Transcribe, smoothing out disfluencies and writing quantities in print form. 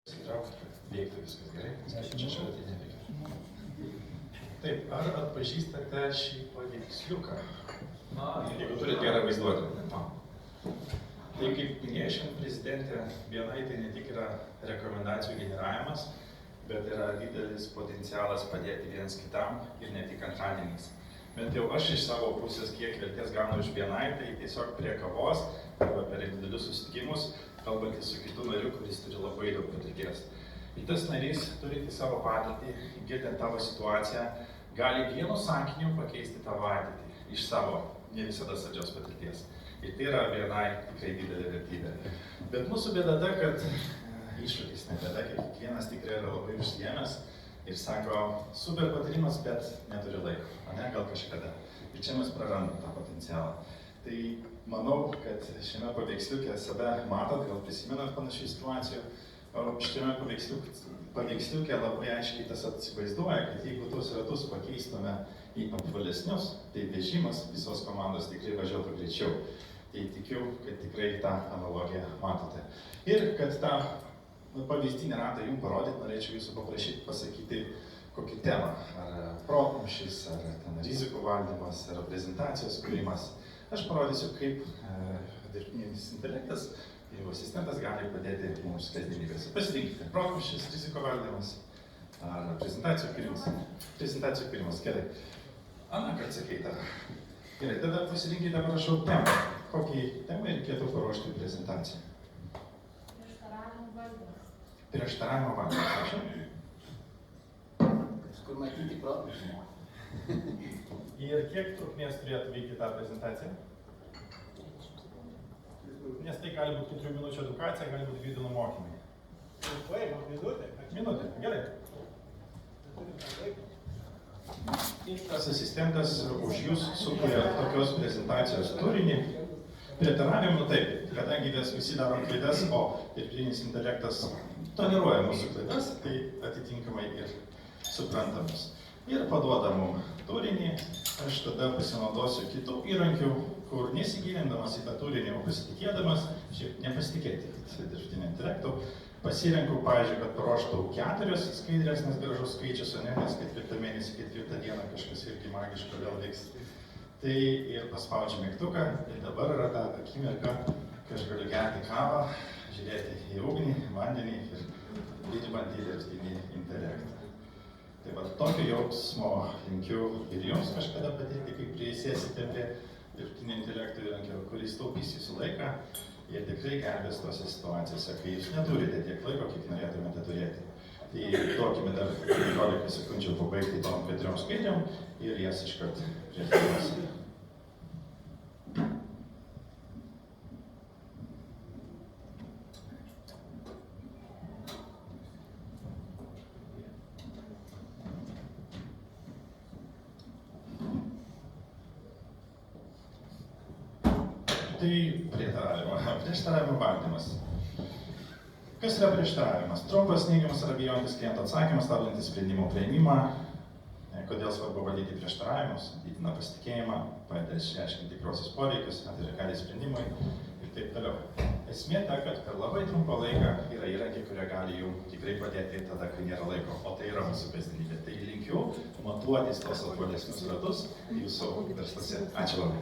Veiktų viskas gerai, čia šalia neveikia. Taip, ar atpažįstate šį paveiksliuką? Jeigu turite gerą vaizduotę. Tai kaip minėjo šiandien prezidentė, vienai tai ne tik yra rekomendacijų generavimas, bet yra didelis potencialas padėti vienas kitam ir ne tik antradieniais. Bet jau aš iš savo pusės kiek vertės gaunu iš vienai, tai tiesiog prie kavos arba per individualius susitikimus, kalbantys su kitu nariu, kuris turi labai daug patirties. Ir tas narys, turintį savo patirtį, girdint tavo situaciją, gali vienu sakiniu pakeisti tavo ateitį iš savo ne visada saldžios patirties. Ir tai yra vienai tikrai didelė vertybė. Bet mūsų bėda ta, kad iššūkis ne bėda, kad kiekvienas tikrai yra labai užsiėmęs ir sako, super patyrimas, bet neturi laiko, ne, gal kažkada. Ir čia mes prarandam tą potencialą. Tai manau, kad šiame paveiksliuke save matot, gal prisimenat panašių situacijų, o šiame paveiksliuke labai aiškiai tas atsivaizduoja, kad jeigu tuos ratus pakeistume į apvalesnius, tai vežimas visos komandos tikrai važiuotų greičiau. Tai tikiu, kad tikrai tą analogiją matote. Ir kad tą pavyzdinį ratą jums parodyti, norėčiau jūsų paprašyti pasakyti kokį temą. Ar protmūšis, ar ten rizikų valdymas, ar prezentacijos kūrimas. Aš parodysiu, kaip dirbtinis intelektas ir jo asistentas gali padėti mums kasdienybėse. Pasirinkite protmūšis, rizikų valdymas, ar prezentacijų kūrimas. Prezentacijų kūrimas, gerai. Ana, kad sakei tą. Gerai, tada pasirinkite, prašau, temą. Kokį temą reikėtų paruošti prezentaciją? Prieštaravimo valdymas. Prieštaravimo valdymas, ačiū. Kažkur matyti protmūšį. Ir kiek trukmės turėtų veikti tą prezentaciją? Nes tai gali būti 4 minučių edukacija, gali būti 2 dienų mokymai. Minutė. Minutė, gerai. Ir tas asistentas už jūs sukuria tokios prezentacijos turinį. Prietaravimų taip, kadangi mes visi darom klaidas, o dirbtinis intelektas toleruoja mūsų klaidas, tai atitinkamai ir suprantamus. Ir paduoda mums turinį, aš tada pasinaudosiu kitų įrankių, kur nesigilindamas į tą turinį, o pasitikėdamas, šiaip nepasitikėti dirbtinio intelektu, pasirenku, pavyzdžiui, kad paruoštų 4 skaidrės, nes gražus skaičius, o ne, nes 4 mėnesį, 4 dieną kažkas irgi magiško vėl vyks. Tai ir paspaudžiu mygtuką ir dabar yra ta akimirka, kai aš galiu gerti kavą, žiūrėti į ugnį, vandenį ir bandyti dirbtinį intelektą. Tai va, tokio jausmo linkiu ir jums kažkada patirti, kai prisėsite prie dirbtinio intelekto įrankio, kuris taupys jūsų laiką ir tikrai gelbės tose situacijose, kai jūs neturite tiek laiko, kiek norėtumėte turėti. Tai duokime dar 15 sekundžių pabaigti tom 4 skaidriom ir jas iškart prieštaruosime. Tai prieštaravimo valdymas. Kas yra prieštaravimas? Trumpas, neigiamas ar abejojantis kliento atsakymas, stabdantis sprendimo priėmimą. Kodėl svarbu valdyti prieštaravimus? Didina pasitikėjimą, padeda išreiškinti tikrosius poreikius, atvira kelią sprendimui ir taip toliau. Esmė ta, kad per labai trumpą laiką yra įrankiai, kurie gali jums tikrai padėti tada, kai nėra laiko. O tai yra mūsų kasdienybė. Tai linkiu matuotis tos apvalesnius ratus jūsų versluose. Ačiū labai.